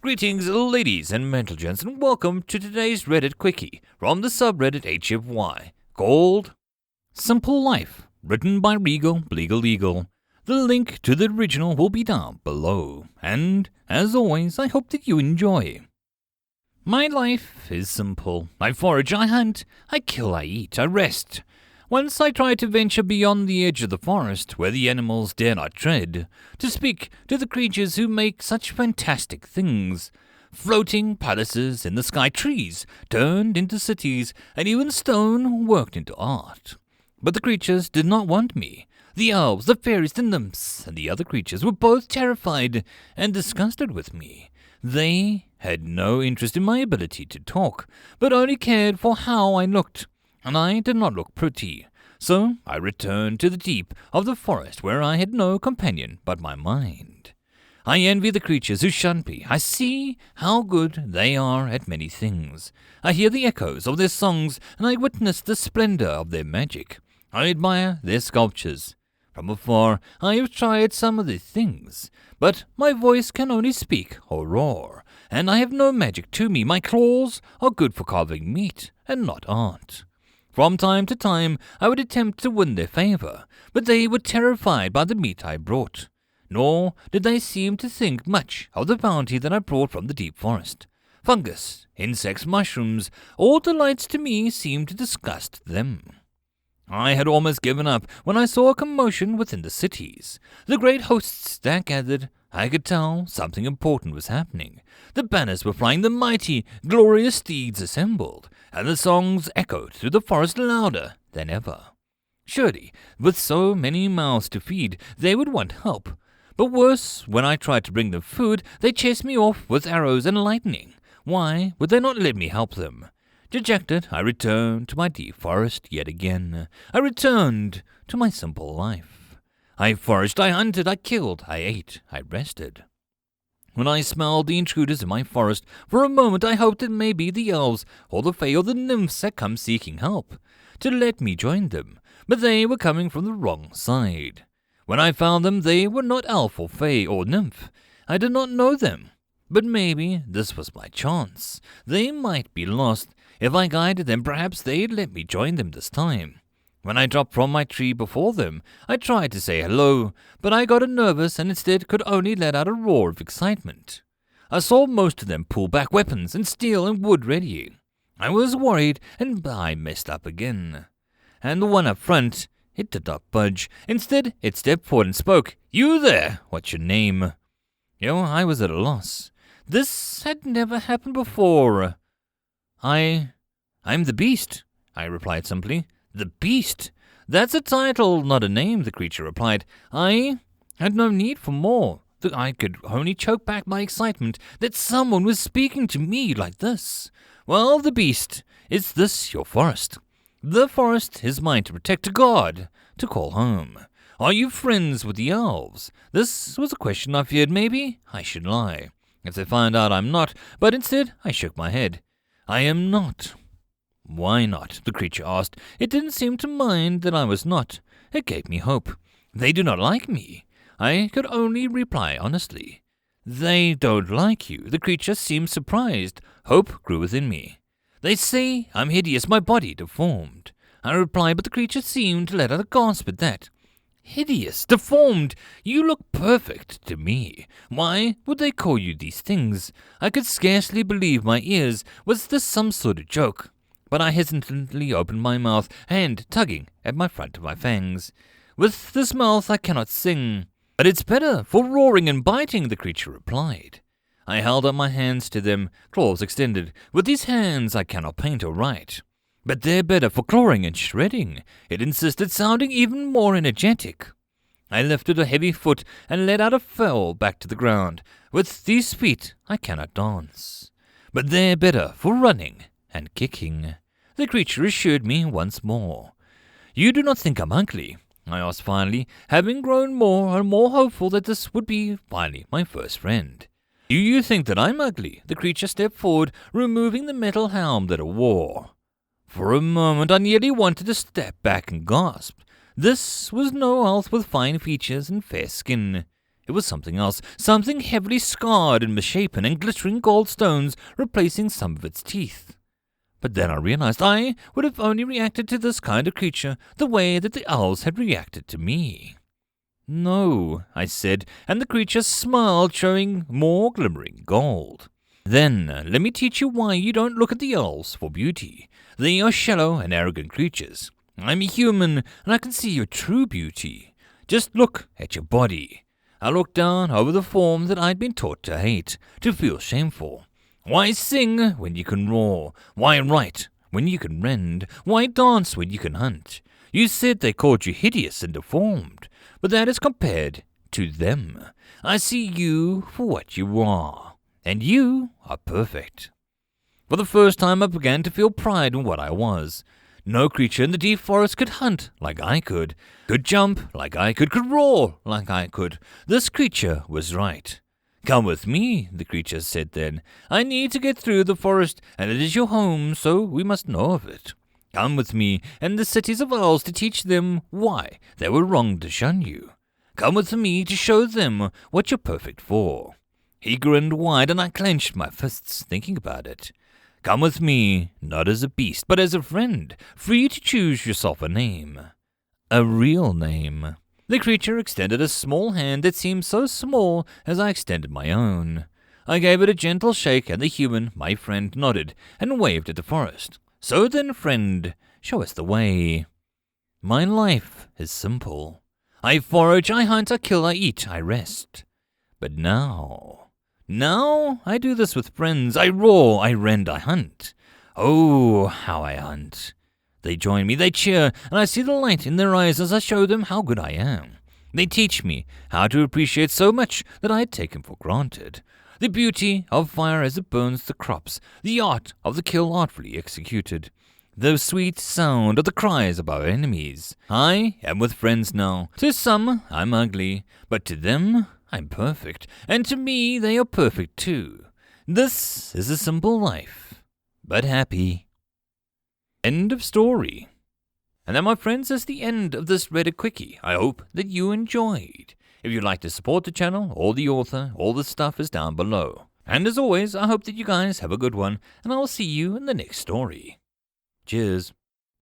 Greetings, ladies and gentlemen, and welcome to today's Reddit Quickie from the subreddit HFY, called Simple Life, written by Legal. The link to the original will be down below, and, as always, I hope that you enjoy. My life is simple. I forage, I hunt, I kill, I eat, I rest. Once I try to venture beyond the edge of the forest, where the animals dare not tread, to speak to the creatures who make such fantastic things. Floating palaces in the sky, trees turned into cities, and even stone worked into art. But the creatures did not want me. The elves, the fairies, the nymphs, and the other creatures were both terrified and disgusted with me. They had no interest in my ability to talk, but only cared for how I looked. And I did not look pretty, so I returned to the deep of the forest where I had no companion but my mind. I envy the creatures who shun me. I see how good they are at many things. I hear the echoes of their songs, and I witness the splendor of their magic. I admire their sculptures. From afar, I have tried some of their things, but my voice can only speak or roar, and I have no magic to me. My claws are good for carving meat, and not art. From time to time, I would attempt to win their favor, but they were terrified by the meat I brought. Nor did they seem to think much of the bounty that I brought from the deep forest. Fungus, insects, mushrooms, all delights to me seemed to disgust them. I had almost given up when I saw a commotion within the cities. The great hosts that gathered, I could tell something important was happening. The banners were flying, the mighty, glorious steeds assembled, and the songs echoed through the forest louder than ever. Surely, with so many mouths to feed, they would want help. But worse, when I tried to bring them food, they chased me off with arrows and lightning. Why would they not let me help them? Dejected, I returned to my deep forest yet again. I returned to my simple life. I foraged, I hunted, I killed, I ate, I rested. When I smelled the intruders in my forest, for a moment I hoped that maybe the elves or the fae or the nymphs had come seeking help, to let me join them, but they were coming from the wrong side. When I found them, they were not elf or fae or nymph. I did not know them, but maybe this was my chance. They might be lost. If I guided them, perhaps they'd let me join them this time. When I dropped from my tree before them, I tried to say hello, but I got nervous and instead could only let out a roar of excitement. I saw most of them pull back, weapons and steel and wood ready. I was worried, and I messed up again. And the one up front, it did not budge. Instead, it stepped forward and spoke. "You there, what's your name?" I was at a loss. This had never happened before. I'm the Beast, I replied simply. The Beast? That's a title, not a name, the creature replied. I had no need for more. I could only choke back my excitement that someone was speaking to me like this. Well, the Beast, is this your forest? The forest is mine to protect, to guard, to call home. Are you friends with the elves? This was a question I feared maybe I should lie. If they find out I'm not, but instead I shook my head. I am not. Why not? The creature asked. It didn't seem to mind that I was not. It gave me hope. They do not like me. I could only reply honestly. They don't like you. The creature seemed surprised. Hope grew within me. They say I'm hideous, my body deformed. I replied, but the creature seemed to let out a gasp at that. Hideous, deformed, you look perfect to me. Why would they call you these things? I could scarcely believe my ears. Was this some sort of joke? But I hesitantly opened my mouth, hand tugging at my front of my fangs. With this mouth I cannot sing, but it's better for roaring and biting, the creature replied. I held up my hands to them, claws extended. With these hands I cannot paint or write, but they're better for clawing and shredding, it insisted, sounding even more energetic. I lifted a heavy foot and let out a fell back to the ground. With these feet I cannot dance, but they're better for running and kicking, the creature assured me once more. You do not think I'm ugly? I asked finally, having grown more and more hopeful that this would be finally my first friend. Do you think that I'm ugly? The creature stepped forward, removing the metal helm that it wore. For a moment I nearly wanted to step back and gasp. This was no elf with fine features and fair skin. It was something else, something heavily scarred and misshapen, and glittering gold stones replacing some of its teeth. But then I realized I would have only reacted to this kind of creature the way that the owls had reacted to me. "No," I said, and the creature smiled, showing more glimmering gold. "Then let me teach you why you don't look at the owls for beauty. They are shallow and arrogant creatures. I'm a human, and I can see your true beauty. Just look at your body." I looked down over the form that I'd been taught to hate, to feel shameful. Why sing when you can roar? Why write when you can rend? Why dance when you can hunt? You said they called you hideous and deformed, but that is compared to them. I see you for what you are, and you are perfect. For the first time I began to feel pride in what I was. No creature in the deep forest could hunt like I could jump like I could roar like I could. This creature was right. "Come with me," the creature said then. "I need to get through the forest, and it is your home, so we must know of it. Come with me and the cities of owls to teach them why they were wrong to shun you. Come with me to show them what you're perfect for." He grinned wide, and I clenched my fists, thinking about it. Come with me, not as a beast, but as a friend, free to choose yourself a name. A real name. The creature extended a small hand that seemed so small as I extended my own. I gave it a gentle shake, and the human, my friend, nodded and waved at the forest. "So then, friend, show us the way." My life is simple. I forage, I hunt, I kill, I eat, I rest. But now I do this with friends. I roar, I rend, I hunt. Oh, how I hunt. They join me, they cheer, and I see the light in their eyes as I show them how good I am. They teach me how to appreciate so much that I had taken for granted. The beauty of fire as it burns the crops, the art of the kill artfully executed, the sweet sound of the cries of our enemies. I am with friends now. To some I'm ugly, but to them I'm perfect, and to me they are perfect too. This is a simple life, but happy. End of story. And that, my friends, is the end of this Reddit Quickie. I hope that you enjoyed. If you'd like to support the channel or the author, all the stuff is down below. And as always, I hope that you guys have a good one, and I will see you in the next story. Cheers.